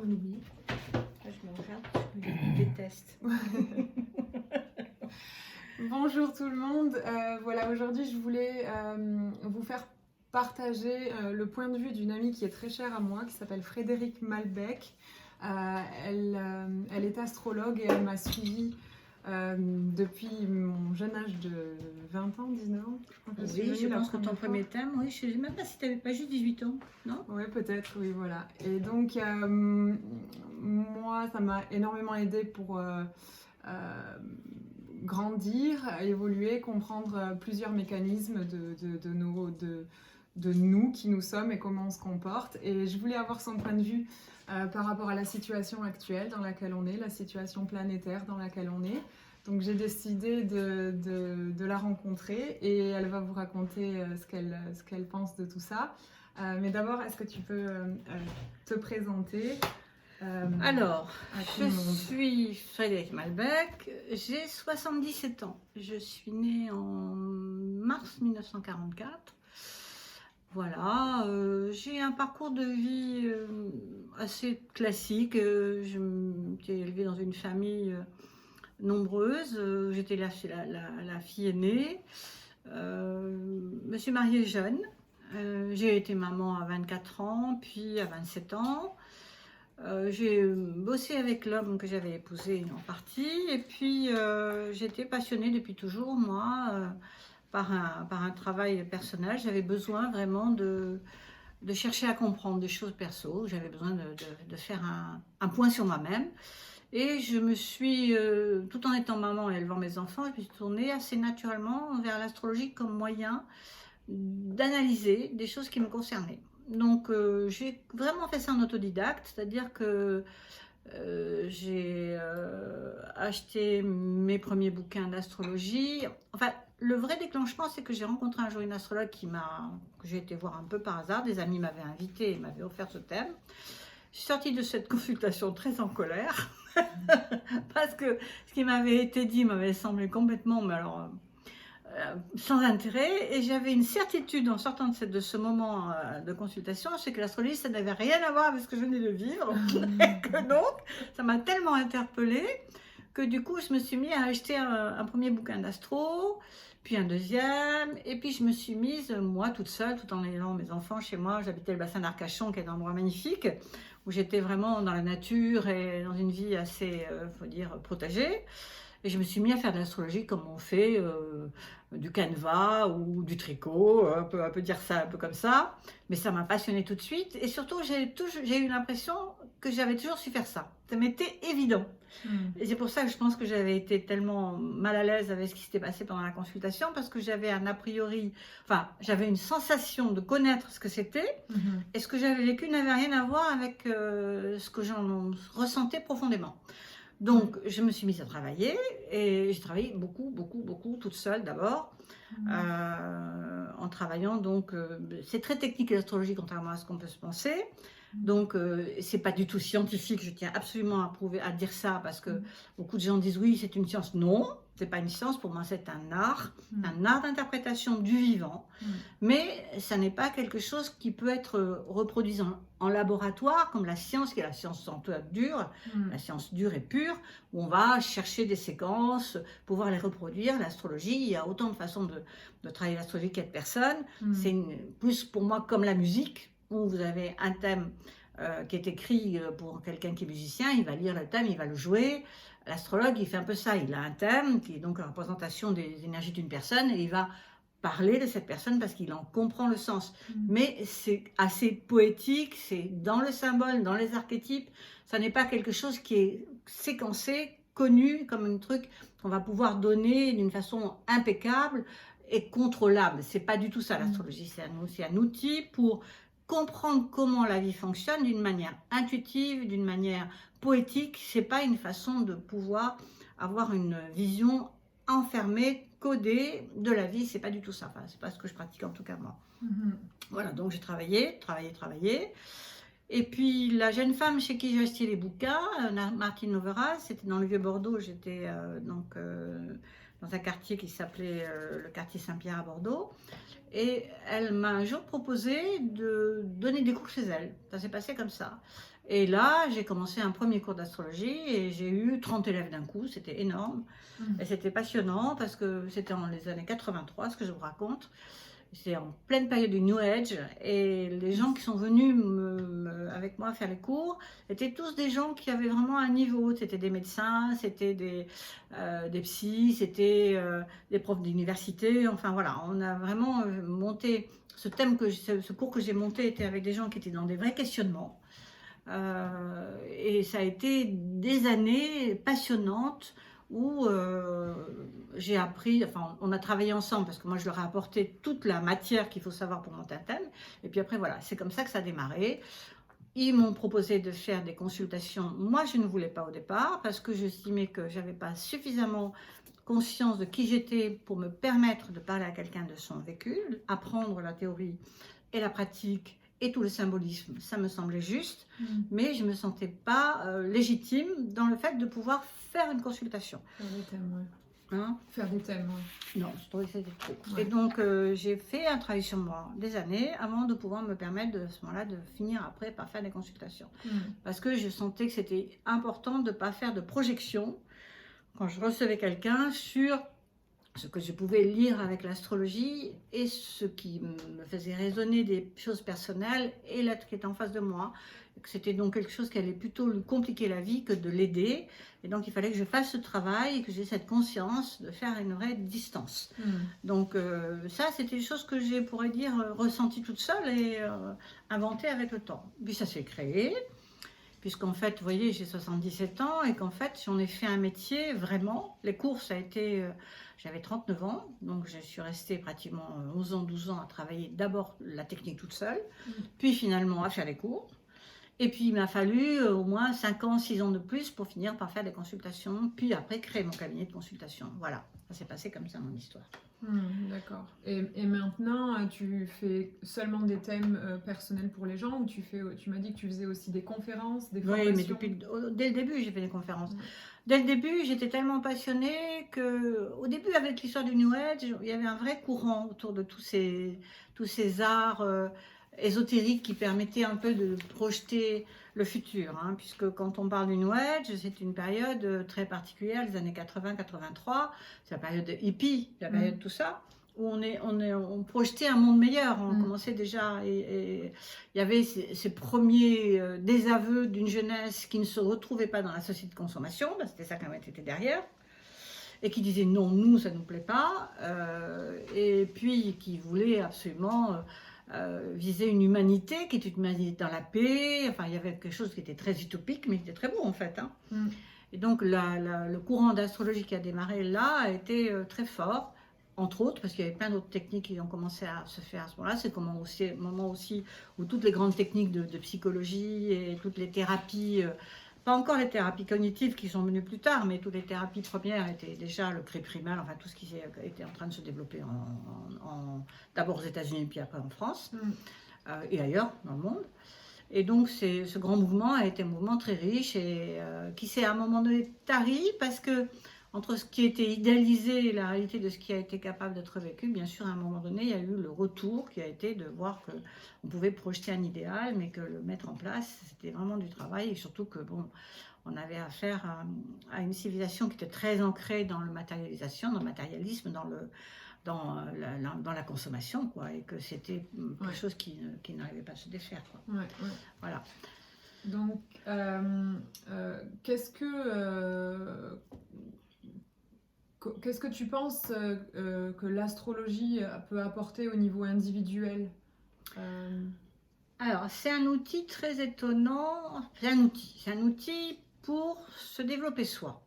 oublie. Là, je me regarde, je me déteste. Bonjour tout le monde. Voilà, aujourd'hui je voulais vous faire partager le point de vue d'une amie qui est très chère à moi, qui s'appelle Frédérique Malbec. Elle est astrologue et elle m'a suivie depuis mon jeune âge de 20 ans, 19 ans. Je crois que Oui, je pense que ton premier thème, oui, je ne sais même pas si tu n'avais pas juste 18 ans, non? Oui, peut-être, oui, voilà. Et donc, moi, ça m'a énormément aidée pour grandir, évoluer, comprendre plusieurs mécanismes de nous, qui nous sommes et comment on se comporte. Et je voulais avoir son point de vue par rapport à la situation actuelle dans laquelle on est, la situation planétaire dans laquelle on est. Donc j'ai décidé de la rencontrer et elle va vous raconter ce qu'elle pense de tout ça. Mais d'abord, est-ce que tu peux te présenter Alors, je suis Frédérique Malbec, j'ai 77 ans. Je suis née en mars 1944. Voilà, j'ai un parcours de vie assez classique. J'ai élevée dans une famille nombreuse. J'étais la fille aînée. Je me suis mariée jeune. J'ai été maman à 24 ans, puis à 27 ans. J'ai bossé avec l'homme que j'avais épousé en partie. Et puis, j'étais passionnée depuis toujours, moi, par un travail personnel. J'avais besoin vraiment de chercher à comprendre des choses perso. J'avais besoin de faire un point sur moi-même. Et je me suis, tout en étant maman et élevant mes enfants, je me suis tournée assez naturellement vers l'astrologie comme moyen d'analyser des choses qui me concernaient. Donc j'ai vraiment fait ça en autodidacte, c'est-à-dire que j'ai acheté mes premiers bouquins d'astrologie. Enfin, le vrai déclenchement, c'est que j'ai rencontré un jour une astrologue que j'ai été voir un peu par hasard. Des amis m'avaient invité et m'avaient offert ce thème. Je suis sortie de cette consultation très en colère parce que ce qui m'avait été dit m'avait semblé complètement, mais alors sans intérêt, et j'avais une certitude en sortant de ce moment de consultation, c'est que l'astrologie, ça n'avait rien à voir avec ce que je venais de vivre, et que donc, ça m'a tellement interpellée que du coup, je me suis mis à acheter un premier bouquin d'astro, puis un deuxième, et puis je me suis mise, moi, toute seule, tout en ayant mes enfants chez moi. J'habitais le bassin d'Arcachon, qui est un endroit magnifique, où j'étais vraiment dans la nature et dans une vie assez, faut dire, protégée. Et je me suis mis à faire de l'astrologie comme on fait du canevas ou du tricot, on peut dire ça un peu comme ça. Mais ça m'a passionnée tout de suite. Et surtout, j'ai eu l'impression que j'avais toujours su faire ça. Ça m'était évident. Et c'est pour ça que je pense que j'avais été tellement mal à l'aise avec ce qui s'était passé pendant la consultation, parce que j'avais un a priori, enfin, j'avais une sensation de connaître ce que c'était, et ce que j'avais vécu n'avait rien à voir avec ce que j'en ressentais profondément. Donc, je me suis mise à travailler, et j'ai travaillé beaucoup, beaucoup, beaucoup, toute seule d'abord, en travaillant. Donc, c'est très technique l'astrologie, contrairement à ce qu'on peut se penser. Donc, c'est pas du tout scientifique. Je tiens absolument à dire ça, parce que beaucoup de gens disent oui, c'est une science. Non, c'est pas une science. Pour moi, c'est un art d'interprétation du vivant. Mais ça n'est pas quelque chose qui peut être reproduit en laboratoire, comme la science, qui est la science en tout dure, la science dure et pure, où on va chercher des séquences, pouvoir les reproduire. L'astrologie, il y a autant de façons de travailler l'astrologie qu'il y a de personnes. C'est plus pour moi comme la musique, où vous avez un thème qui est écrit pour quelqu'un qui est musicien, il va lire le thème, il va le jouer. L'astrologue, il fait un peu ça, il a un thème qui est donc la représentation des énergies d'une personne, et il va parler de cette personne parce qu'il en comprend le sens. Mais c'est assez poétique, c'est dans le symbole, dans les archétypes. Ça n'est pas quelque chose qui est séquencé, connu comme un truc qu'on va pouvoir donner d'une façon impeccable et contrôlable. C'est pas du tout ça l'astrologie. C'est un outil pour comprendre comment la vie fonctionne d'une manière intuitive, d'une manière poétique. C'est pas une façon de pouvoir avoir une vision enfermée, codée de la vie. C'est pas du tout ça. Enfin, c'est pas ce que je pratique, en tout cas moi. Voilà, donc j'ai travaillé. Et puis la jeune femme chez qui j'ai acheté les bouquins, Martine Noveras, c'était dans le Vieux-Bordeaux. J'étais dans un quartier qui s'appelait le quartier Saint-Pierre à Bordeaux. Et elle m'a un jour proposé de donner des cours chez elle. Ça s'est passé comme ça. Et là, j'ai commencé un premier cours d'astrologie et j'ai eu 30 élèves d'un coup, c'était énorme. Et c'était passionnant parce que c'était en les années 83, ce que je vous raconte. C'est en pleine période du New Age et les gens qui sont venus avec moi faire les cours étaient tous des gens qui avaient vraiment un niveau. C'était des médecins, c'était des psys, c'était des profs d'université. Enfin voilà, on a vraiment monté ce ce cours que j'ai monté était avec des gens qui étaient dans des vrais questionnements. Et ça a été des années passionnantes où j'ai appris, enfin on a travaillé ensemble parce que moi je leur ai apporté toute la matière qu'il faut savoir pour monter un thème. Et puis après voilà, c'est comme ça que ça a démarré. Ils m'ont proposé de faire des consultations. Moi je ne voulais pas au départ parce que j'estimais que j'avais pas suffisamment conscience de qui j'étais pour me permettre de parler à quelqu'un de son vécu, apprendre la théorie et la pratique et tout le symbolisme, ça me semblait juste, mais je ne me sentais pas légitime dans le fait de pouvoir faire une consultation. Faire des thèmes, ouais. Hein? Faire des thèmes, ouais. Non, je trouvais que c'était trop. Ouais. Et donc, j'ai fait un travail sur moi des années avant de pouvoir me permettre, à ce moment-là, de finir après par faire des consultations. Parce que je sentais que c'était important de ne pas faire de projection quand je recevais quelqu'un sur ce que je pouvais lire avec l'astrologie et ce qui me faisait résonner des choses personnelles et l'être qui était en face de moi. C'était donc quelque chose qui allait plutôt lui compliquer la vie que de l'aider. Et donc il fallait que je fasse ce travail et que j'ai cette conscience de faire une vraie distance. Donc ça, c'était des choses que j'ai, pourrais dire, ressenties toute seule et inventées avec le temps. Puis ça s'est créé. Puisqu'en fait, vous voyez, j'ai 77 ans et qu'en fait, j'en ai fait un métier vraiment. Les cours, ça a été... j'avais 39 ans, donc je suis restée pratiquement 11 ans, 12 ans à travailler d'abord la technique toute seule, puis finalement à faire les cours. Et puis il m'a fallu au moins 5 ans, 6 ans de plus pour finir par faire des consultations, puis après créer mon cabinet de consultation. Voilà, ça s'est passé comme ça mon histoire. D'accord. Et maintenant, tu fais seulement des thèmes personnels pour les gens ou tu m'as dit que tu faisais aussi des conférences, des formations? Oui, mais dès le début, j'ai fait des conférences. Dès le début, j'étais tellement passionnée qu'au début, avec l'histoire du New Age, il y avait un vrai courant autour de tous ces arts ésotériques qui permettaient un peu de projeter le futur. Hein, puisque quand on parle du New Age, c'est une période très particulière, les années 80-83, c'est la période hippie, la période de tout ça, où on projetait un monde meilleur. On commençait déjà, et il y avait ces premiers désaveux d'une jeunesse qui ne se retrouvait pas dans la société de consommation, ben c'était ça quand même était derrière, et qui disait non, nous, ça ne nous plaît pas, et puis qui voulait absolument viser une humanité qui est une humanité dans la paix. Enfin, il y avait quelque chose qui était très utopique, mais qui était très beau en fait. Hein. Et donc, le courant d'astrologie qui a démarré là a été très fort. Entre autres, parce qu'il y avait plein d'autres techniques qui ont commencé à se faire à ce moment-là. C'est le moment aussi où toutes les grandes techniques de psychologie et toutes les thérapies, pas encore les thérapies cognitives qui sont venues plus tard, mais toutes les thérapies premières étaient déjà le cri primal, enfin tout ce qui était en train de se développer d'abord aux États-Unis puis après en France et ailleurs dans le monde. Et donc ce grand mouvement a été un mouvement très riche et qui s'est à un moment donné tari parce que entre ce qui était idéalisé et la réalité de ce qui a été capable d'être vécu, bien sûr, à un moment donné, il y a eu le retour qui a été de voir qu'on pouvait projeter un idéal, mais que le mettre en place, c'était vraiment du travail. Et surtout que, bon, on avait affaire à une civilisation qui était très ancrée dans la matérialisation, dans le matérialisme, dans la consommation, quoi. Et que c'était quelque chose qui n'arrivait pas à se défaire, quoi. Voilà. Donc, qu'est-ce que tu penses que l'astrologie peut apporter au niveau individuel? Alors, c'est un outil très étonnant. C'est un outil pour se développer soi.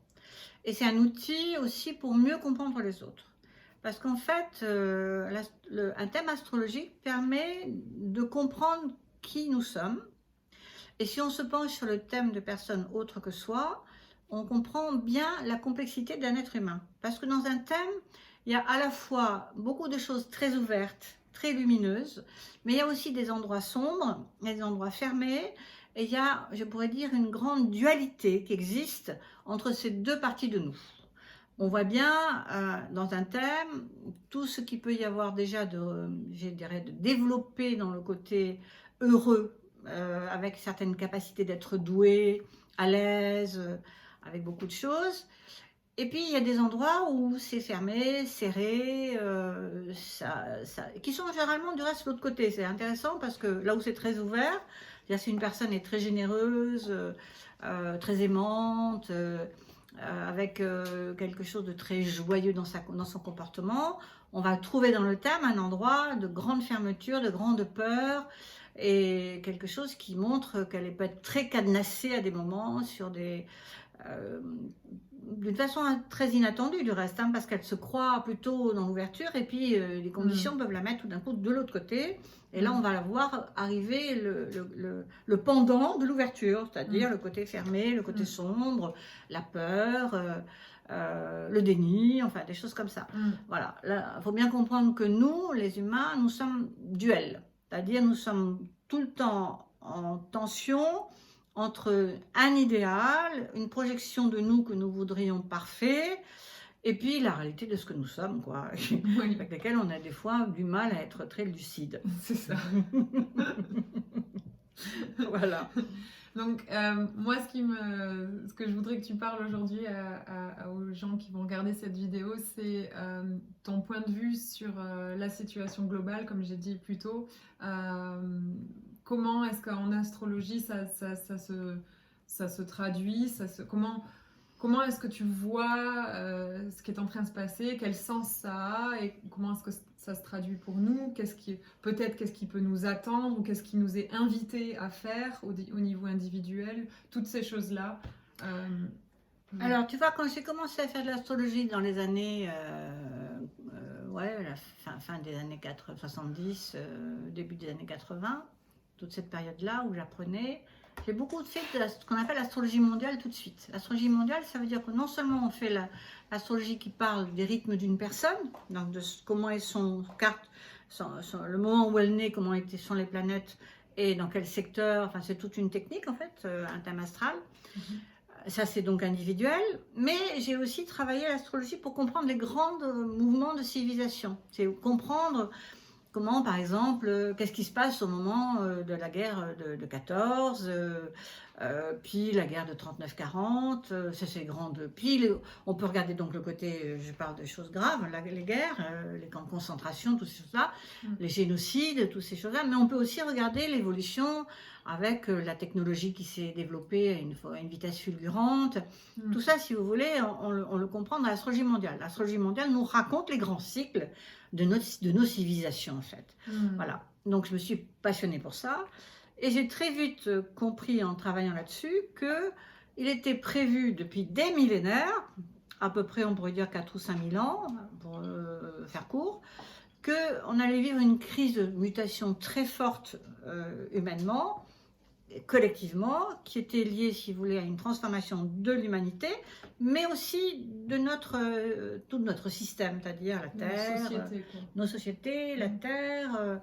Et c'est un outil aussi pour mieux comprendre les autres. Parce qu'en fait, un thème astrologique permet de comprendre qui nous sommes. Et si on se penche sur le thème de personnes autres que soi, on comprend bien la complexité d'un être humain. Parce que dans un thème, il y a à la fois beaucoup de choses très ouvertes, très lumineuses, mais il y a aussi des endroits sombres, des endroits fermés, et il y a, je pourrais dire, une grande dualité qui existe entre ces deux parties de nous. On voit bien dans un thème tout ce qu'il peut y avoir déjà je dirais, de développer dans le côté heureux, avec certaines capacités d'être doué, à l'aise, avec beaucoup de choses. Et puis il y a des endroits où c'est fermé, serré, qui sont généralement du reste de l'autre côté. C'est intéressant parce que là où c'est très ouvert, c'est-à-dire si une personne est très généreuse, très aimante, avec quelque chose de très joyeux dans son comportement, on va trouver dans le thème un endroit de grande fermeture, de grande peur, et quelque chose qui montre qu'elle peut être très cadenassée à des moments sur des... d'une façon très inattendue du reste, parce qu'elle se croit plutôt dans l'ouverture et puis les conditions peuvent la mettre tout d'un coup de l'autre côté, et là on va la voir arriver le pendant de l'ouverture, c'est-à-dire le côté fermé, le côté sombre, la peur, le déni, enfin des choses comme ça. Voilà, là il faut bien comprendre que nous, les humains, nous sommes duels, c'est-à-dire nous sommes tout le temps en tension entre un idéal, une projection de nous que nous voudrions parfait, et puis la réalité de ce que nous sommes, quoi, Oui. avec laquelle on a des fois du mal à être très lucide. C'est ça. Voilà. Donc, moi, ce que je voudrais que tu parles aujourd'hui aux gens qui vont regarder cette vidéo, c'est ton point de vue sur la situation globale, comme j'ai dit plus tôt. Comment est-ce qu'en astrologie, ça se traduit, comment est-ce que tu vois ce qui est en train de se passer, quel sens ça a et comment est-ce que ça se traduit pour nous, peut-être qu'est-ce qui peut nous attendre ou qu'est-ce qui nous est invité à faire au niveau individuel, toutes ces choses-là. Alors, tu vois, quand j'ai commencé à faire de l'astrologie dans les années, la fin des années 70, début des années 80, toute cette période-là où j'apprenais, j'ai beaucoup fait de ce qu'on appelle l'astrologie mondiale tout de suite. L'astrologie mondiale, ça veut dire que non seulement on fait l'astrologie qui parle des rythmes d'une personne, donc de comment est son carte, le moment où elle naît, comment sont les planètes et dans quel secteur, enfin c'est toute une technique en fait, un thème astral. Ça c'est donc individuel, mais j'ai aussi travaillé l'astrologie pour comprendre les grands mouvements de civilisation. C'est comprendre comment, par exemple, qu'est-ce qui se passe au moment de la guerre de 14, puis la guerre de 39-40, ça c'est grande. Puis on peut regarder donc le côté, je parle de choses graves, les guerres, les camps de concentration, toutes ces choses-là, les génocides, toutes ces choses-là, mais on peut aussi regarder l'évolution avec la technologie qui s'est développée à une vitesse fulgurante. Tout ça, si vous voulez, on le comprend dans l'astrologie mondiale. L'astrologie mondiale nous raconte les grands cycles de nos civilisations, en fait. Voilà. Donc, je me suis passionnée pour ça. Et j'ai très vite compris, en travaillant là-dessus, qu'il était prévu depuis des millénaires, à peu près, on pourrait dire 4 ou 5 000 ans, pour faire court, qu'on allait vivre une crise de mutation très forte humainement, collectivement, qui était liée, si vous voulez, à une transformation de l'humanité, mais aussi de tout notre système, c'est-à-dire la Terre, nos sociétés, la Terre,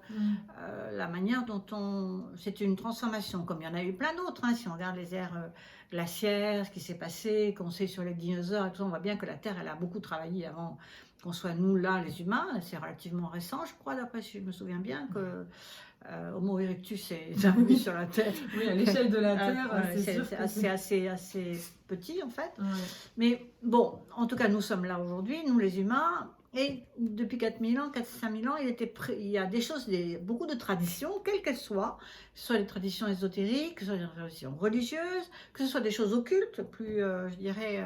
la manière dont c'est une transformation, comme il y en a eu plein d'autres, si on regarde les ères glaciaires, ce qui s'est passé, qu'on sait sur les dinosaures, et tout ça, on voit bien que la Terre, elle a beaucoup travaillé avant qu'on soit nous, là, les humains. C'est relativement récent, je crois, d'après si je me souviens bien, que Homo erectus est arrivé sur la Terre. Oui, à l'échelle de la Terre, c'est assez petit, en fait. Ouais. Mais bon, en tout cas, nous sommes là aujourd'hui, nous les humains, et depuis 4000 ans, 5000 ans, il y a des choses, beaucoup de traditions, quelles qu'elles soient, que ce soit des traditions ésotériques, que ce soit des traditions religieuses, que ce soit des choses occultes, plus, je dirais,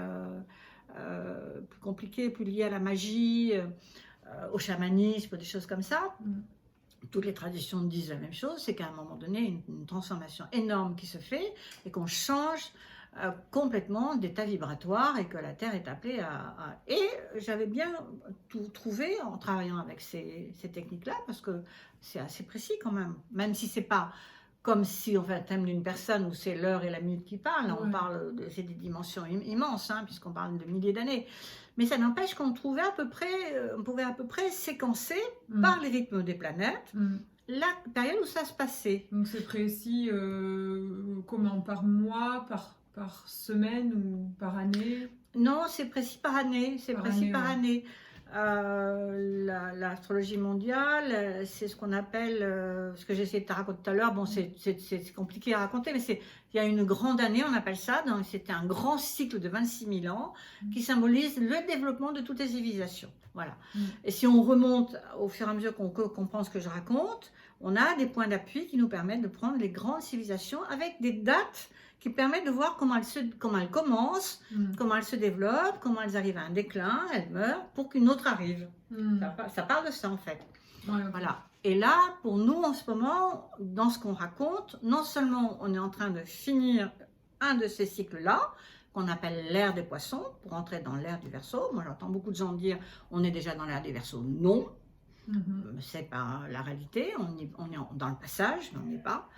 plus compliquées, plus liées à la magie, au chamanisme, des choses comme ça. Toutes les traditions disent la même chose, c'est qu'à un moment donné, une transformation énorme qui se fait et qu'on change complètement d'état vibratoire et que la Terre est appelée à... Et j'avais bien tout trouvé en travaillant avec ces techniques-là, parce que c'est assez précis quand même si c'est pas comme si on fait un thème d'une personne où c'est l'heure et la minute qui parlent. Là, on parle c'est des dimensions immenses, puisqu'on parle de milliers d'années. Mais ça n'empêche qu'on pouvait à peu près séquencer par les rythmes des planètes la période où ça se passait. Donc c'est précis comment, par mois, par semaine ou par année? Non, c'est précis par année. C'est précis par année. L'astrologie mondiale, c'est ce qu'on appelle, ce que j'ai essayé de te raconter tout à l'heure, bon, c'est compliqué à raconter, mais il y a une grande année, on appelle ça, c'était un grand cycle de 26 000 ans qui symbolise le développement de toutes les civilisations. Voilà. Et si on remonte au fur et à mesure qu'on comprend ce que je raconte, on a des points d'appui qui nous permettent de prendre les grandes civilisations avec des dates qui permettent de voir comment elles commencent, comment elles se développent, comment elles arrivent à un déclin, elles meurent, pour qu'une autre arrive. Ça parle de ça, en fait. Ouais, okay. Voilà. Et là, pour nous, en ce moment, dans ce qu'on raconte, non seulement on est en train de finir un de ces cycles-là, qu'on appelle l'ère des poissons, pour entrer dans l'ère du Verseau. Moi, j'entends beaucoup de gens dire, on est déjà dans l'ère des Verseaux. Non. C'est pas la réalité, on est dans le passage, mais on n'y est pas.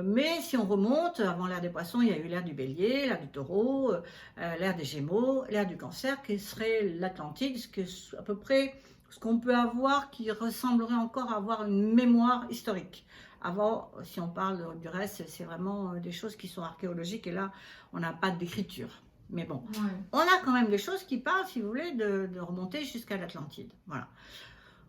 Mais si on remonte, avant l'ère des poissons, il y a eu l'ère du bélier, l'ère du taureau, l'ère des gémeaux, l'ère du cancer, qui serait l'Atlantide, à peu près ce qu'on peut avoir qui ressemblerait encore à avoir une mémoire historique. Avant, si on parle du reste, c'est vraiment des choses qui sont archéologiques, et là, on n'a pas d'écriture. Mais bon, on a quand même des choses qui parlent, si vous voulez, de remonter jusqu'à l'Atlantide. Voilà.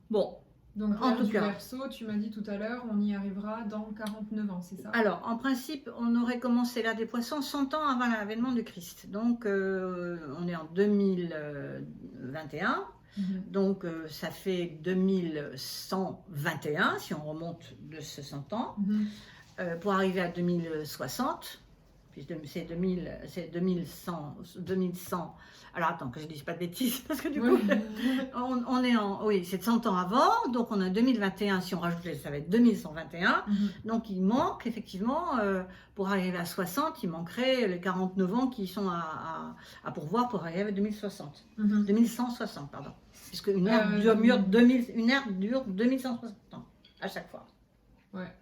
Bon, donc en tout cas, Verseau, tu m'as dit tout à l'heure, on y arrivera dans 49 ans, c'est ça? Alors, en principe, on aurait commencé l'ère des poissons 100 ans avant l'avènement du Christ. Donc, on est en 2021. Donc, ça fait 2121, si on remonte de ce 100 ans, pour arriver à 2060. C'est 2100. Alors attends, que je ne dise pas de bêtises, parce que du coup, on est oui, c'est 100 ans avant, donc on a 2021, si on rajoute, ça va être 2121. Donc il manque, effectivement, pour arriver à 60, il manquerait les 49 ans qui sont à pourvoir pour arriver à 2060. 2160, pardon. Puisque une ère dure 2160 ans, à chaque fois. Ouais.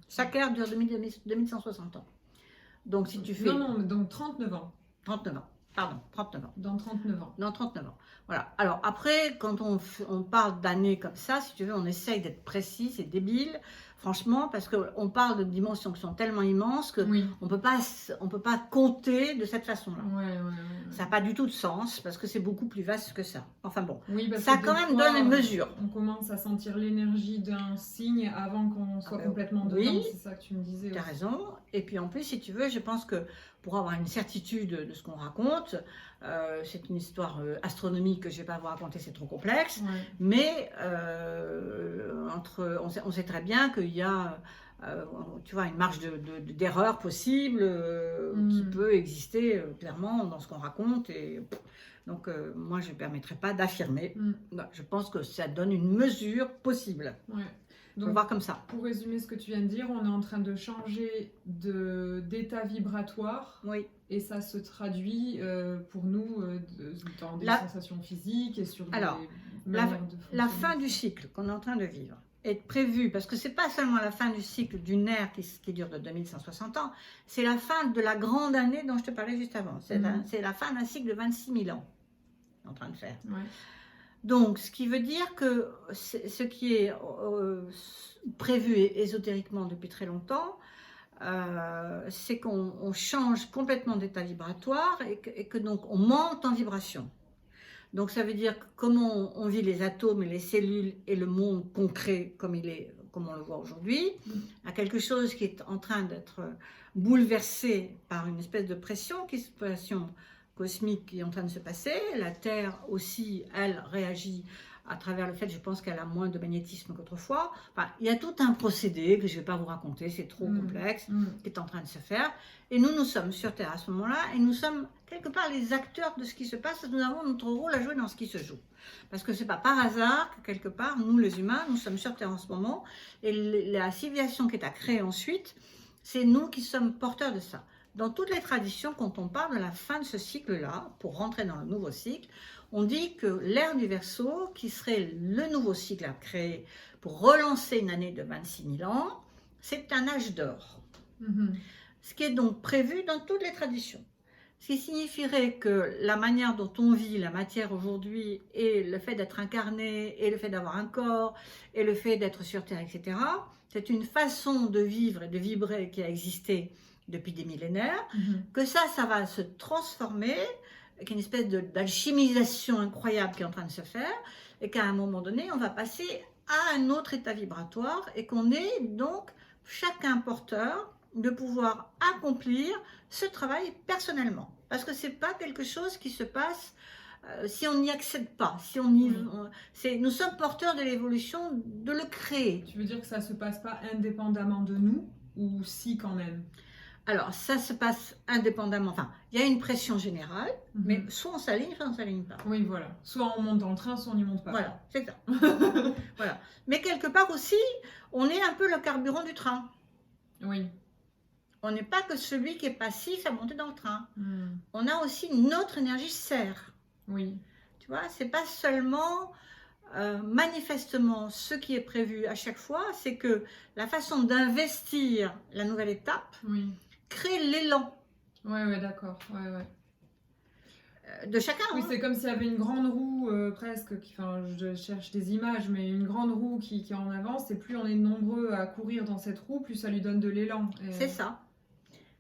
Chaque ère dure 2160 ans. Donc, si tu fais... Non, donc 39 ans. 39 ans, pardon, 39 ans. Dans 39 ans. Dans 39 ans. Voilà. Alors, après, quand on parle d'années comme ça, si tu veux, on essaye d'être précis, c'est débile, franchement, parce qu'on parle de dimensions qui sont tellement immenses qu'on ne peut pas compter de cette façon-là. Ça n'a pas du tout de sens, parce que c'est beaucoup plus vaste que ça. Enfin bon, ça quand même donne une mesure. On commence à sentir l'énergie d'un signe avant qu'on soit complètement dedans, c'est ça que tu me disais. Tu as raison. Et puis en plus, si tu veux, je pense que pour avoir une certitude de ce qu'on raconte, c'est une histoire astronomique que je ne vais pas vous raconter, c'est trop complexe, mais on sait très bien qu'il y a tu vois, une marge d'erreur possible qui peut exister clairement dans ce qu'on raconte. Donc moi, je ne me permettrai pas d'affirmer. Je pense que ça donne une mesure possible. Donc, on va voir comme ça. Pour résumer ce que tu viens de dire, on est en train de changer d'état vibratoire. Et ça se traduit pour nous dans des sensations physiques et sur la fin du cycle qu'on est en train de vivre est prévue, parce que ce n'est pas seulement la fin du cycle d'une ère qui dure de 2160 ans, c'est la fin de la grande année dont je te parlais juste avant. C'est la fin d'un cycle de 26 000 ans qu'on est en train de faire. Donc, ce qui veut dire que ce qui est prévu ésotériquement depuis très longtemps, c'est qu'on change complètement d'état vibratoire et que donc on monte en vibration. Donc, ça veut dire que comment on vit les atomes et les cellules et le monde concret comme on le voit aujourd'hui, à quelque chose qui est en train d'être bouleversé par une espèce de pression cosmique qui est en train de se passer. La Terre aussi, elle, réagit à travers le fait, je pense qu'elle a moins de magnétisme qu'autrefois. Enfin, il y a tout un procédé que je ne vais pas vous raconter, c'est trop complexe, qui est en train de se faire. Et nous sommes sur Terre à ce moment-là, et nous sommes quelque part les acteurs de ce qui se passe, nous avons notre rôle à jouer dans ce qui se joue. Parce que ce n'est pas par hasard que quelque part, nous les humains, nous sommes sur Terre en ce moment, et la civilisation qui est à créer ensuite, c'est nous qui sommes porteurs de ça. Dans toutes les traditions, quand on parle de la fin de ce cycle-là, pour rentrer dans le nouveau cycle, on dit que l'ère du Verseau, qui serait le nouveau cycle à créer pour relancer une année de 26 000 ans, c'est un âge d'or. Ce qui est donc prévu dans toutes les traditions. Ce qui signifierait que la manière dont on vit la matière aujourd'hui, et le fait d'être incarné, et le fait d'avoir un corps, et le fait d'être sur Terre, etc., c'est une façon de vivre et de vibrer qui a existé depuis des millénaires, que ça va se transformer qu'il y a une espèce d'alchimisation incroyable qui est en train de se faire, et qu'à un moment donné, on va passer à un autre état vibratoire, et qu'on est donc chacun porteur de pouvoir accomplir ce travail personnellement. Parce que ce n'est pas quelque chose qui se passe si on n'y accède pas. Si on y, nous sommes porteurs de l'évolution, de le créer. Tu veux dire que ça ne se passe pas indépendamment de nous, ou si quand même? Alors, ça se passe indépendamment. Enfin, il y a une pression générale, mais soit on s'aligne, soit on ne s'aligne pas. Oui, voilà. Soit on monte dans le train, soit on n'y monte pas. Voilà, c'est ça. Voilà. Mais quelque part aussi, on est un peu le carburant du train. Oui. On n'est pas que celui qui est passif à monter dans le train. On a aussi notre énergie serre. Oui. Tu vois, c'est pas seulement manifestement ce qui est prévu à chaque fois, c'est que la façon d'investir la nouvelle étape crée l'élan. Ouais, d'accord. Ouais. De chacun. Oui, c'est comme s'il y avait une grande roue presque, enfin je cherche des images, mais une grande roue qui est en avance, et plus on est nombreux à courir dans cette roue, plus ça lui donne de l'élan. C'est ça.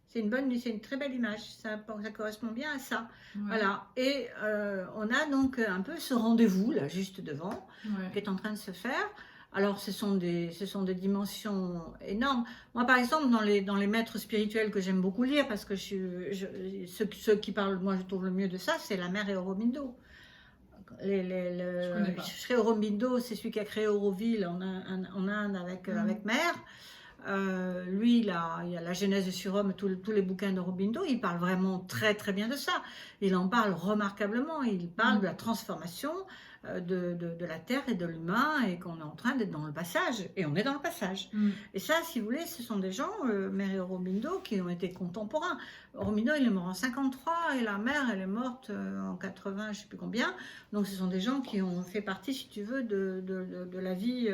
C'est une très belle image, ça correspond bien à ça. Ouais. Voilà. Et on a donc un peu ce rendez-vous là, juste devant, qui est en train de se faire. Alors, ce sont des dimensions énormes. Moi, par exemple, dans les maîtres spirituels que j'aime beaucoup lire, parce que ceux qui parlent, moi, je trouve le mieux de ça, c'est la mère et Aurobindo. Sri Aurobindo, c'est celui qui a créé Auroville en Inde avec Mère. Lui, il y a la Genèse du surhomme, tous les bouquins d'Aurobindo, il parle vraiment très très bien de ça. Il en parle remarquablement. Il parle de la transformation de la Terre et de l'humain, et qu'on est en train d'être dans le passage, et on est dans le passage. Et ça, si vous voulez, ce sont des gens, Mère et Aurobindo, qui ont été contemporains. Aurobindo, il est mort en 53, et la mère, elle est morte en 80, je ne sais plus combien. Donc ce sont des gens qui ont fait partie, si tu veux, de la vie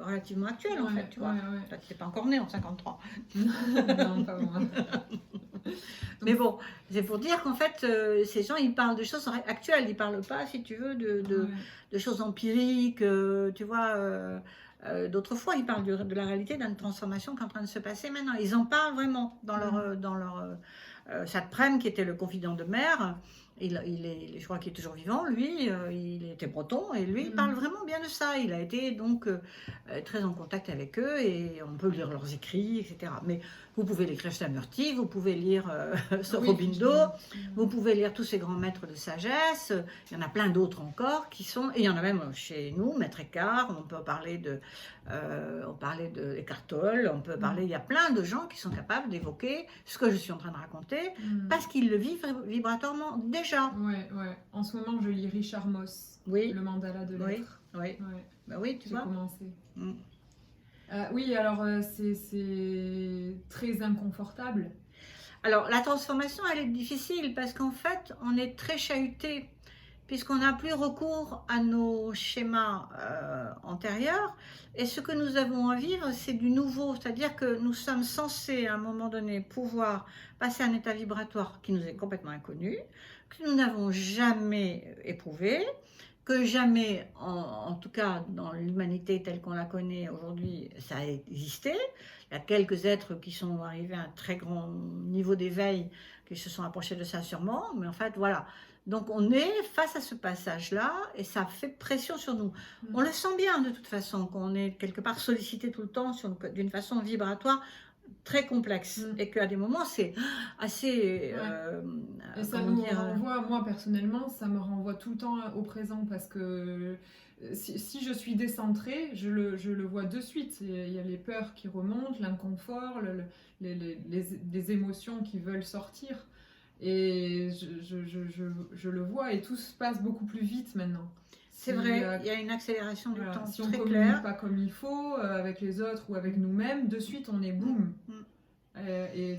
relativement actuelle, en fait, tu vois. Toi, tu n'es pas encore né en 53. Non, pas moi. Mais bon, c'est pour dire qu'en fait, ces gens, ils parlent de choses actuelles, ils ne parlent pas, si tu veux, de choses empiriques, tu vois, d'autrefois, ils parlent de la réalité d'une transformation qui est en train de se passer maintenant. Ils en parlent vraiment dans leur Satprem, qui était le confident de Mère. Je crois qu'il est toujours vivant, lui, il était breton, et lui, il parle vraiment bien de ça. Il a été donc très en contact avec eux, et on peut lire leurs écrits, etc. Mais vous pouvez lire Krishnamurti, vous pouvez lire Aurobindo, vous pouvez lire tous ces grands maîtres de sagesse. Il y en a plein d'autres encore qui sont, et il y en a même chez nous, Maître Eckhart, on peut parler on parlait de Eckhart Tolle, on peut parler, il y a plein de gens qui sont capables d'évoquer ce que je suis en train de raconter, parce qu'ils le vivent vibratoirement déjà. Ouais. En ce moment, je lis Richard Moss, le mandala de l'être. Oui. Bah oui, tu vois. J'ai commencé. Oui, alors c'est très inconfortable. Alors la transformation, elle est difficile parce qu'en fait, on est très chahuté puisqu'on n'a plus recours à nos schémas antérieurs, et ce que nous avons à vivre, c'est du nouveau, c'est-à-dire que nous sommes censés à un moment donné pouvoir passer à un état vibratoire qui nous est complètement inconnu, que nous n'avons jamais éprouvé, que jamais, en tout cas dans l'humanité telle qu'on la connaît aujourd'hui, ça a existé. Il y a quelques êtres qui sont arrivés à un très grand niveau d'éveil, qui se sont approchés de ça sûrement, mais en fait, voilà. Donc on est face à ce passage-là, et ça fait pression sur nous. On le sent bien de toute façon, qu'on est quelque part sollicité tout le temps d'une façon vibratoire très complexe, et qu'à des moments c'est assez et ça nous renvoie, moi personnellement, ça me renvoie tout le temps au présent, parce que si je suis décentrée, je le vois de suite. Il y a les peurs qui remontent, l'inconfort, les émotions qui veulent sortir, et je le vois, et tout se passe beaucoup plus vite maintenant. C'est vrai, il y a une accélération du temps, si on ne communique pas comme il faut avec les autres ou avec nous-mêmes, de suite on est boum. Et